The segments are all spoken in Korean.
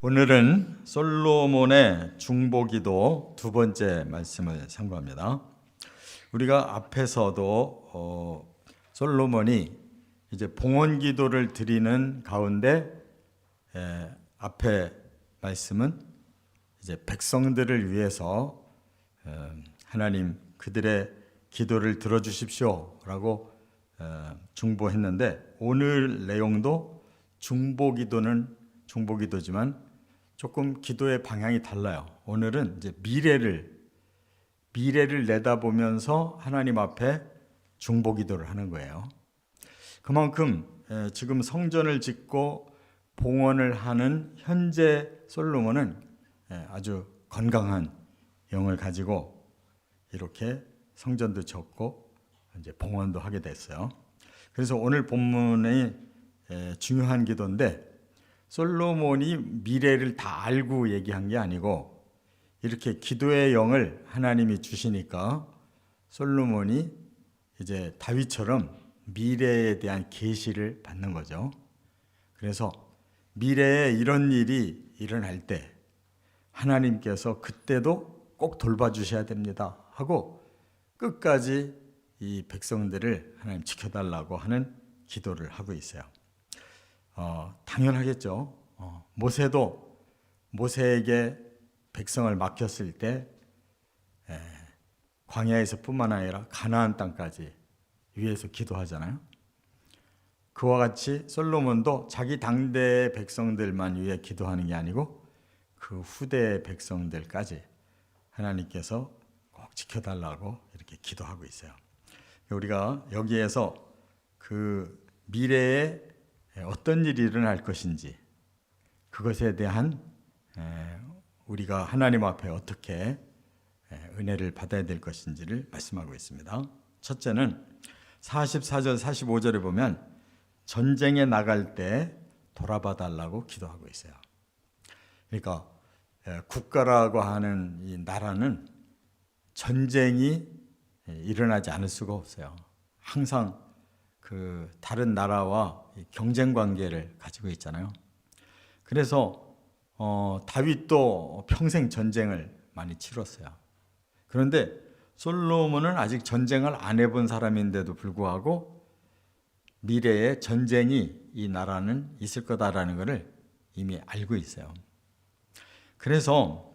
오늘은 솔로몬의 중보기도 두 번째 말씀을 상고합니다. 우리가 앞에서도 솔로몬이 이제 봉헌기도를 드리는 가운데 앞에 말씀은 이제 백성들을 위해서 하나님 그들의 기도를 들어주십시오라고 중보했는데, 오늘 내용도 중보기도지만 조금 기도의 방향이 달라요. 오늘은 이제 미래를 내다보면서 하나님 앞에 중보기도를 하는 거예요. 그만큼 지금 성전을 짓고 봉헌을 하는 현재 솔로몬은 아주 건강한 영을 가지고 이렇게 성전도 짓고 이제 봉헌도 하게 됐어요. 그래서 오늘 본문이 중요한 기도인데, 솔로몬이 미래를 다 알고 얘기한 게 아니고 이렇게 기도의 영을 하나님이 주시니까 솔로몬이 이제 다윗처럼 미래에 대한 계시를 받는 거죠. 그래서 미래에 이런 일이 일어날 때 하나님께서 그때도 꼭 돌봐주셔야 됩니다 하고 끝까지 이 백성들을 하나님 지켜달라고 하는 기도를 하고 있어요. 당연하겠죠. 모세에게 백성을 맡겼을 때 광야에서 뿐만 아니라 가나안 땅까지 위해서 기도하잖아요. 그와 같이 솔로몬도 자기 당대의 백성들만 위해 기도하는 게 아니고 그 후대의 백성들까지 하나님께서 꼭 지켜달라고 이렇게 기도하고 있어요. 우리가 여기에서 그 미래에 어떤 일이 일어날 것인지, 그것에 대한 우리가 하나님 앞에 어떻게 은혜를 받아야 될 것인지를 말씀하고 있습니다. 첫째는 44절 45절에 보면 전쟁에 나갈 때 돌아봐 달라고 기도하고 있어요. 그러니까 국가라고 하는 이 나라는 전쟁이 일어나지 않을 수가 없어요. 항상 그 다른 나라와 경쟁 관계를 가지고 있잖아요. 그래서 다윗도 평생 전쟁을 많이 치렀어요. 그런데 솔로몬은 아직 전쟁을 안 해본 사람인데도 불구하고 미래에 전쟁이 이 나라는 있을 거다라는 것을 이미 알고 있어요. 그래서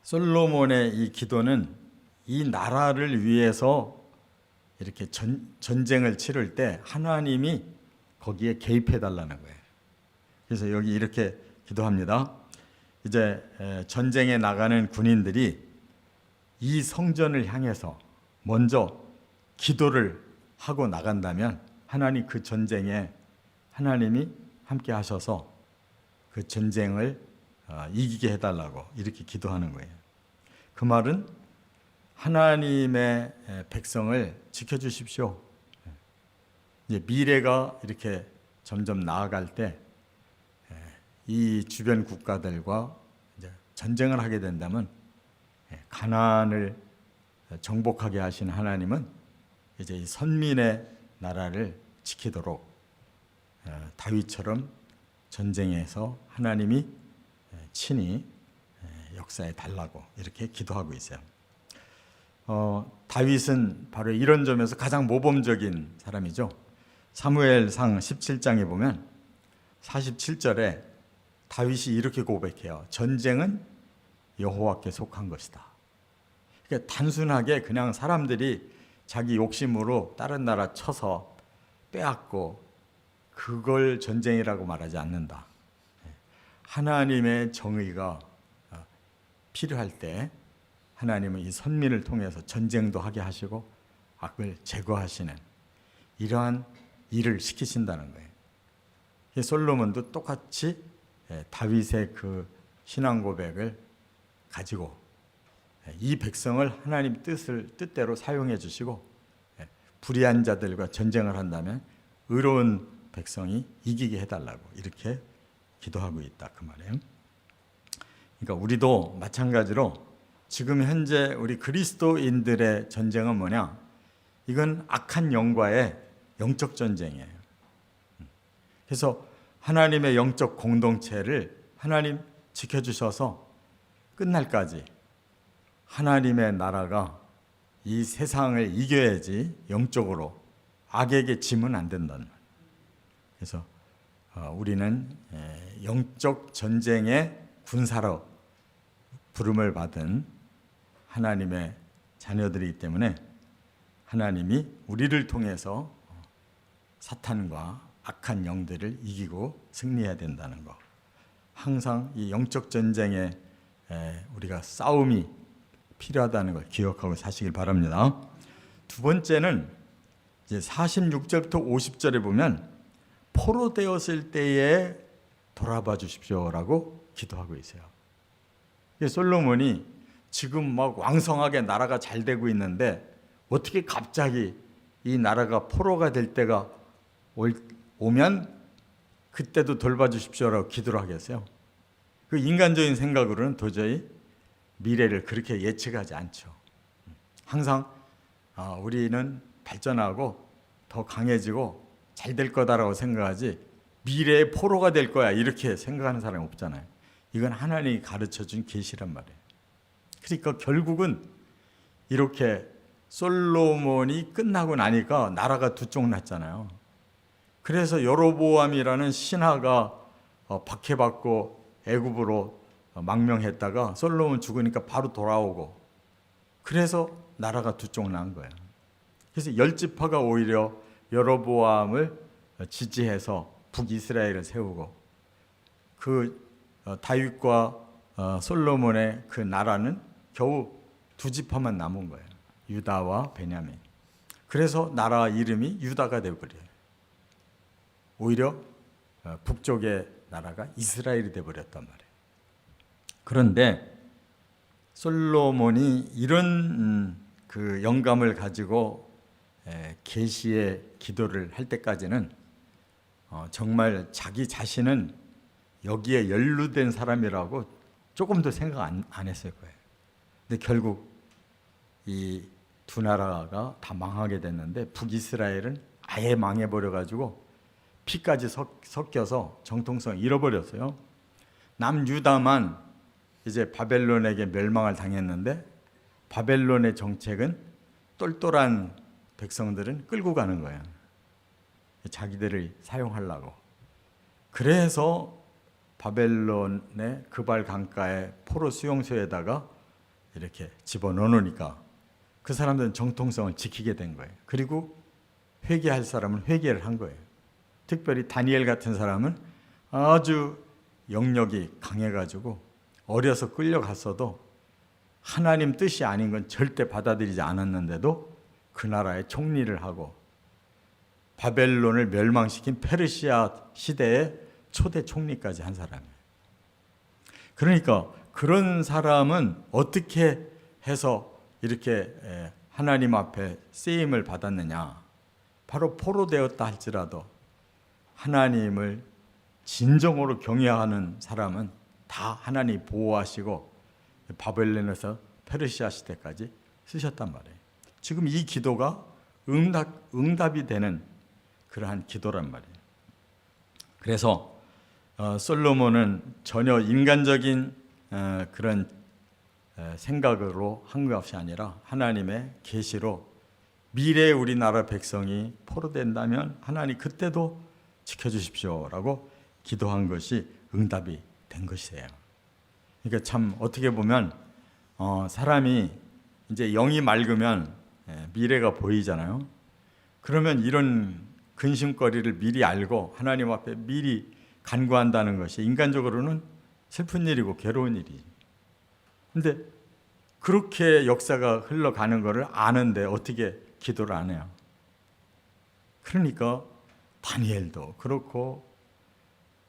솔로몬의 이 기도는 이 나라를 위해서 이렇게 전쟁을 치를 때 하나님이 거기에 개입해 달라는 거예요. 그래서 여기 이렇게 기도합니다. 이제 전쟁에 나가는 군인들이 이 성전을 향해서 먼저 기도를 하고 나간다면 하나님 그 전쟁에 하나님이 함께 하셔서 그 전쟁을 이기게 해달라고 이렇게 기도하는 거예요. 그 말은 하나님의 백성을 지켜주십시오. 이제 미래가 이렇게 점점 나아갈 때 이 주변 국가들과 이제 전쟁을 하게 된다면 가나안을 정복하게 하신 하나님은 이제 이 선민의 나라를 지키도록 다윗처럼 전쟁에서 하나님이 친히 역사해 달라고 이렇게 기도하고 있어요. 다윗은 바로 이런 점에서 가장 모범적인 사람이죠. 사무엘상 17장에 보면 47절에 다윗이 이렇게 고백해요. 전쟁은 여호와께 속한 것이다. 그러니까 단순하게 그냥 사람들이 자기 욕심으로 다른 나라 쳐서 빼앗고 그걸 전쟁이라고 말하지 않는다. 하나님의 정의가 필요할 때 하나님은 이 선민을 통해서 전쟁도 하게 하시고 악을 제거하시는 이러한 일을 시키신다는 거예요. 솔로몬도 똑같이 다윗의 그 신앙 고백을 가지고 이 백성을 하나님 뜻대로 사용해 주시고 불의한 자들과 전쟁을 한다면 의로운 백성이 이기게 해달라고 이렇게 기도하고 있다 그 말이에요. 그러니까 우리도 마찬가지로 지금 현재 우리 그리스도인들의 전쟁은 뭐냐? 이건 악한 영과의 영적 전쟁이에요. 그래서 하나님의 영적 공동체를 하나님 지켜주셔서 끝날까지 하나님의 나라가 이 세상을 이겨야지 영적으로 악에게 지면 안 된다는 말이에요. 그래서 우리는 영적 전쟁의 군사로 부름을 받은 하나님의 자녀들이기 때문에 하나님이 우리를 통해서 사탄과 악한 영들을 이기고 승리해야 된다는 거. 항상 이 영적 전쟁에 우리가 싸움이 필요하다는 걸 기억하고 사시길 바랍니다. 두 번째는 이제 46절부터 50절에 보면 포로되었을 때에 돌아봐 주십시오라고 기도하고 있어요. 솔로몬이 지금 막 왕성하게 나라가 잘 되고 있는데 어떻게 갑자기 이 나라가 포로가 될 때가 오면 그때도 돌봐 주십시오라고 기도를 하겠어요. 그 인간적인 생각으로는 도저히 미래를 그렇게 예측하지 않죠. 항상 우리는 발전하고 더 강해지고 잘 될 거다라고 생각하지 미래의 포로가 될 거야 이렇게 생각하는 사람이 없잖아요. 이건 하나님이 가르쳐준 계시란 말이에요. 그러니까 결국은 이렇게 솔로몬이 끝나고 나니까 나라가 두 쪽 났잖아요. 그래서 여로보암이라는 신하가 박해받고 애굽으로 망명했다가 솔로몬 죽으니까 바로 돌아오고 그래서 나라가 두 쪽 난 거예요. 그래서 열지파가 오히려 여로보암을 지지해서 북이스라엘을 세우고 그 다윗과 솔로몬의 그 나라는 겨우 두 지파만 남은 거예요. 유다와 베냐민. 그래서 나라 이름이 유다가 되어버려요. 오히려 북쪽의 나라가 이스라엘이 되어버렸단 말이에요. 그런데 솔로몬이 이런 그 영감을 가지고 계시의 기도를 할 때까지는 정말 자기 자신은 여기에 연루된 사람이라고 조금도 생각 안 했을 거예요. 근데 결국 이 두 나라가 다 망하게 됐는데 북이스라엘은 아예 망해버려가지고 피까지 섞여서 정통성을 잃어버렸어요. 남유다만 이제 바벨론에게 멸망을 당했는데 바벨론의 정책은 똘똘한 백성들은 끌고 가는 거예요. 자기들을 사용하려고. 그래서 바벨론의 그발 강가의 포로 수용소에다가 이렇게 집어넣어 놓으니까 그 사람들은 정통성을 지키게 된 거예요. 그리고 회개할 사람은 회개를 한 거예요. 특별히 다니엘 같은 사람은 아주 영역이 강해가지고 어려서 끌려갔어도 하나님 뜻이 아닌 건 절대 받아들이지 않았는데도 그 나라의 총리를 하고 바벨론을 멸망시킨 페르시아 시대의 초대 총리까지 한 사람이에요. 그러니까 그런 사람은 어떻게 해서 이렇게 하나님 앞에 쓰임을 받았느냐. 바로 포로되었다 할지라도 하나님을 진정으로 경외하는 사람은 다 하나님 보호하시고 바벨론에서 페르시아 시대까지 쓰셨단 말이에요. 지금 이 기도가 응답이 되는 그러한 기도란 말이에요. 그래서 솔로몬은 전혀 인간적인 그런 생각으로 한 것이 아니라 하나님의 계시로 미래의 우리나라 백성이 포로된다면 하나님 그때도 지켜주십시오라고 기도한 것이 응답이 된 것이에요. 그러니까 참 어떻게 보면 사람이 이제 영이 맑으면 미래가 보이잖아요. 그러면 이런 근심거리를 미리 알고 하나님 앞에 미리 간구한다는 것이 인간적으로는 슬픈 일이고 괴로운 일이지. 근데 그렇게 역사가 흘러가는 것을 아는데 어떻게 기도를 안 해요? 그러니까 다니엘도 그렇고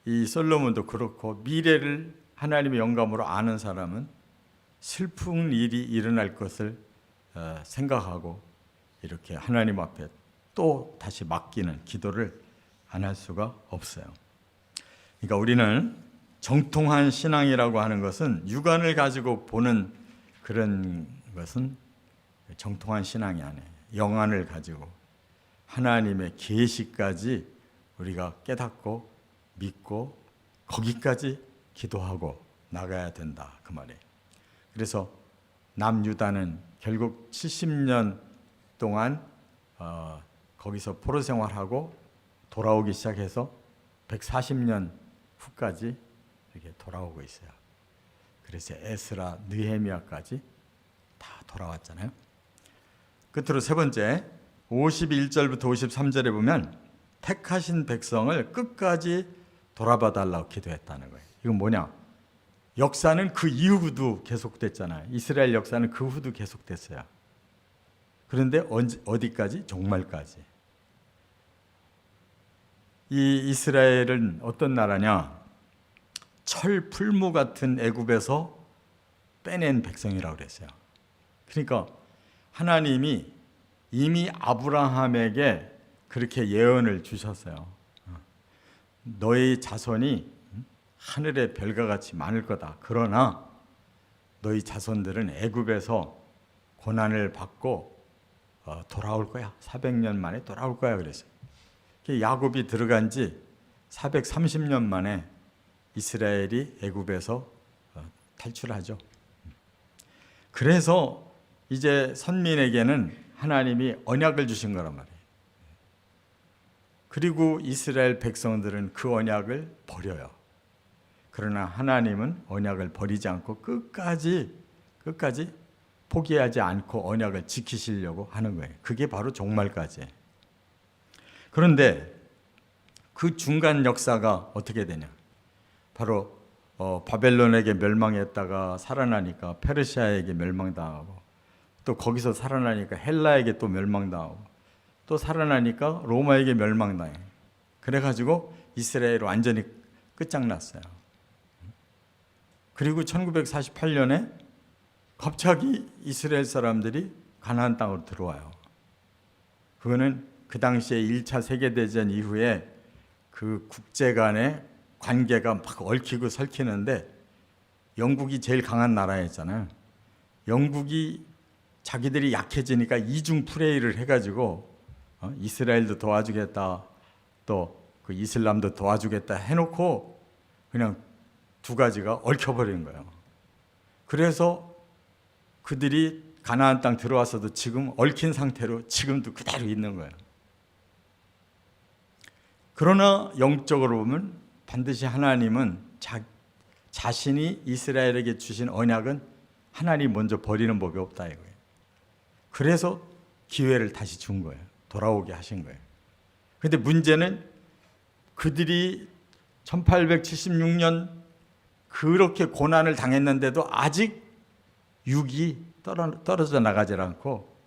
이 솔로몬도 그렇고 미래를 하나님의 영감으로 아는 사람은 슬픈 일이 일어날 것을 생각하고 이렇게 하나님 앞에 또 다시 맡기는 기도를 안 할 수가 없어요. 그러니까 우리는 정통한 신앙이라고 하는 것은 육안을 가지고 보는 그런 것은 정통한 신앙이 아니에요. 영안을 가지고 하나님의 계시까지 우리가 깨닫고 믿고 거기까지 기도하고 나가야 된다 그 말이에요. 그래서 남유다는 결국 70년 동안 거기서 포로 생활하고 돌아오기 시작해서 140년 후까지 이렇게 돌아오고 있어요. 그래서 에스라, 느헤미야까지 다 돌아왔잖아요. 끝으로 세 번째 51절부터 53절에 보면 택하신 백성을 끝까지 돌아봐 달라고 기도했다는 거예요. 이건 뭐냐? 역사는 그 이후도 계속됐잖아요. 이스라엘 역사는 그 후도 계속됐어요. 그런데 어디까지? 종말까지. 이 이스라엘은 어떤 나라냐? 철 풀무 같은 애굽에서 빼낸 백성이라고 그랬어요. 그러니까 하나님이 이미 아브라함에게 그렇게 예언을 주셨어요. 너희 자손이 하늘의 별과 같이 많을 거다. 그러나 너희 자손들은 애굽에서 고난을 받고 돌아올 거야. 400년 만에 돌아올 거야 그랬어요. 야곱이 들어간 지 430년 만에 이스라엘이 애굽에서 탈출하죠. 그래서 이제 선민에게는 하나님이 언약을 주신 거란 말이에요. 그리고 이스라엘 백성들은 그 언약을 버려요. 그러나 하나님은 언약을 버리지 않고 끝까지 포기하지 않고 언약을 지키시려고 하는 거예요. 그게 바로 종말까지. 그런데 그 중간 역사가 어떻게 되냐? 바로 바벨론에게 멸망했다가 살아나니까 페르시아에게 멸망당하고, 또 거기서 살아나니까 헬라에게 또 멸망당하고, 또 살아나니까 로마에게 멸망당해. 그래가지고 이스라엘 완전히 끝장났어요. 그리고 1948년에 갑자기 이스라엘 사람들이 가나안 땅으로 들어와요. 그거는 그 당시에 1차 세계대전 이후에 그 국제 간의 관계가 막 얽히고 설키는데 영국이 제일 강한 나라였잖아요. 영국이 자기들이 약해지니까 이중 플레이를 해가지고 이스라엘도 도와주겠다, 또 그 이슬람도 도와주겠다 해놓고 그냥 두 가지가 얽혀버린 거예요. 그래서 그들이 가나안 땅 들어와서도 지금 얽힌 상태로 지금도 그대로 있는 거예요. 그러나 영적으로 보면 반드시 하나님은 자신이 이스라엘에게 주신 언약은 하나님 먼저 버리는 법이 없다 이거예요. 그래서 기회를 다시 준 거예요. 돌아오게 하신 거예요. 그런데 문제는 그들이 1876년 그렇게 고난을 당했는데도 아직 육이 떨어져 나가질 않고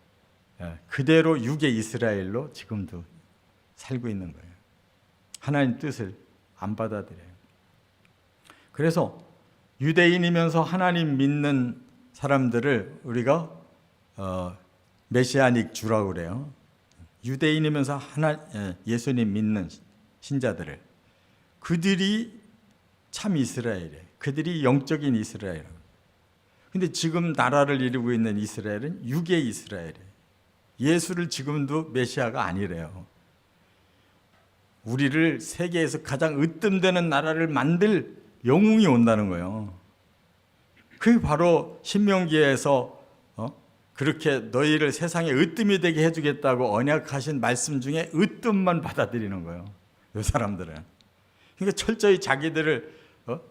그대로 육의 이스라엘로 지금도 살고 있는 거예요. 하나님 뜻을 안 받아들여요. 그래서 유대인이면서 하나님 믿는 사람들을 우리가 메시아닉 주라고 그래요. 유대인이면서 예수님 믿는 신자들을, 그들이 참 이스라엘이에요. 그들이 영적인 이스라엘. 근데 지금 나라를 이루고 있는 이스라엘은 육의 이스라엘이에요. 예수를 지금도 메시아가 아니래요. 우리를 세계에서 가장 으뜸되는 나라를 만들 영웅이 온다는 거예요. 그게 바로 신명기에서 그렇게 너희를 세상에 으뜸이 되게 해주겠다고 언약하신 말씀 중에 으뜸만 받아들이는 거예요. 이 사람들은. 그러니까 철저히 자기들을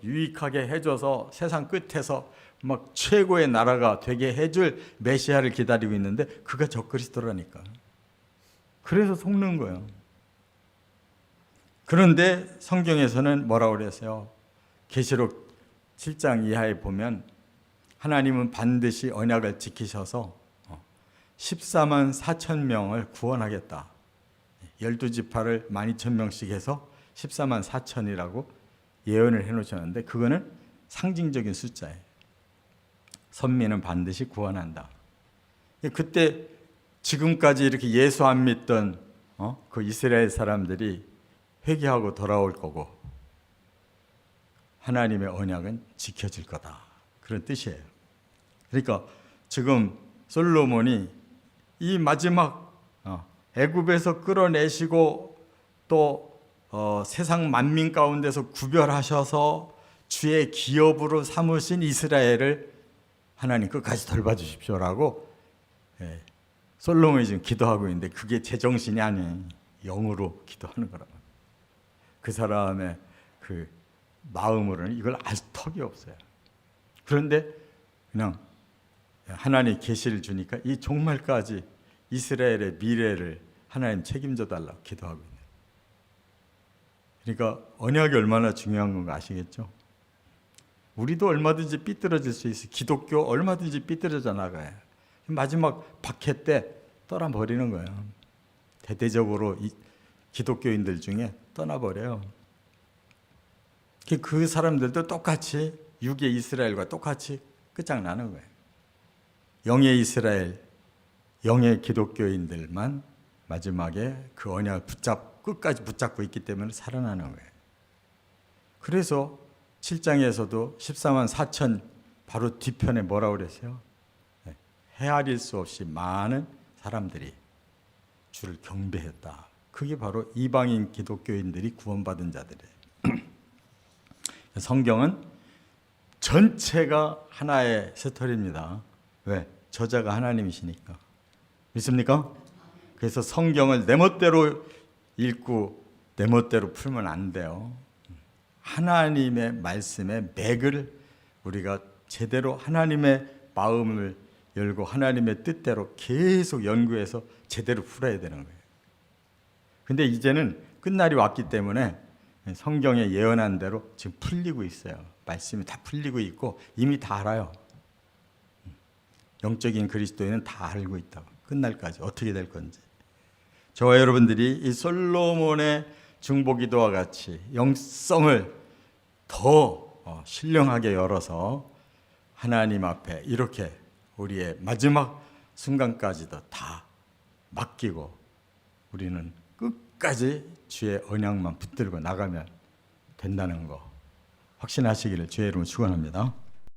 유익하게 해줘서 세상 끝에서 막 최고의 나라가 되게 해줄 메시아를 기다리고 있는데 그가 적그리스도라니까. 그래서 속는 거예요. 그런데 성경에서는 뭐라고 그랬어요? 계시록 7장 이하에 보면 하나님은 반드시 언약을 지키셔서 14만 4천 명을 구원하겠다. 12지파를 12,000명씩 해서 14만 4천이라고 예언을 해놓으셨는데 그거는 상징적인 숫자예요. 선민은 반드시 구원한다. 그때 지금까지 이렇게 예수 안 믿던 그 이스라엘 사람들이 회개하고 돌아올 거고 하나님의 언약은 지켜질 거다. 그런 뜻이에요. 그러니까 지금 솔로몬이 이 마지막 애굽에서 끌어내시고 또 세상 만민 가운데서 구별하셔서 주의 기업으로 삼으신 이스라엘을 하나님 끝까지 돌봐주십시오라고 솔로몬이 지금 기도하고 있는데 그게 제정신이 아니에요. 영으로 기도하는 거라고. 그 사람의 그 마음으로는 이걸 알 턱이 없어요. 그런데 그냥 하나님 계시를 주니까 이 종말까지 이스라엘의 미래를 하나님 책임져 달라고 기도하고 있네요. 그러니까 언약이 얼마나 중요한 건가 아시겠죠? 우리도 얼마든지 삐뚤어질 수 있어요. 기독교 얼마든지 삐뚤어져 나가요. 마지막 박해 때 떠나버리는 거예요. 대대적으로 기독교인들 중에 떠나버려요. 그 사람들도 똑같이 육의 이스라엘과 똑같이 끝장나는 거예요. 영의 이스라엘, 영의 기독교인들만 마지막에 그 언약을 끝까지 붙잡고 있기 때문에 살아나는 거예요. 그래서 7장에서도 14만 4천 바로 뒤편에 뭐라고 그랬어요? 헤아릴 수 없이 많은 사람들이 주를 경배했다. 그게 바로 이방인 기독교인들이 구원받은 자들이에요. 성경은 전체가 하나의 스토리입니다. 왜? 저자가 하나님이시니까. 믿습니까? 그래서 성경을 내 멋대로 읽고 내 멋대로 풀면 안 돼요. 하나님의 말씀의 맥을 우리가 제대로 하나님의 마음을 열고 하나님의 뜻대로 계속 연구해서 제대로 풀어야 되는 거예요. 근데 이제는 끝날이 왔기 때문에 성경에 예언한 대로 지금 풀리고 있어요. 말씀이 다 풀리고 있고 이미 다 알아요. 영적인 그리스도인은 다 알고 있다고. 끝날까지 어떻게 될 건지. 저와 여러분들이 이 솔로몬의 중보기도와 같이 영성을 더 신령하게 열어서 하나님 앞에 이렇게 우리의 마지막 순간까지도 다 맡기고 우리는 끝까지 주의 언약만 붙들고 나가면 된다는 거 확신하시기를 주의 이름으로 축원합니다.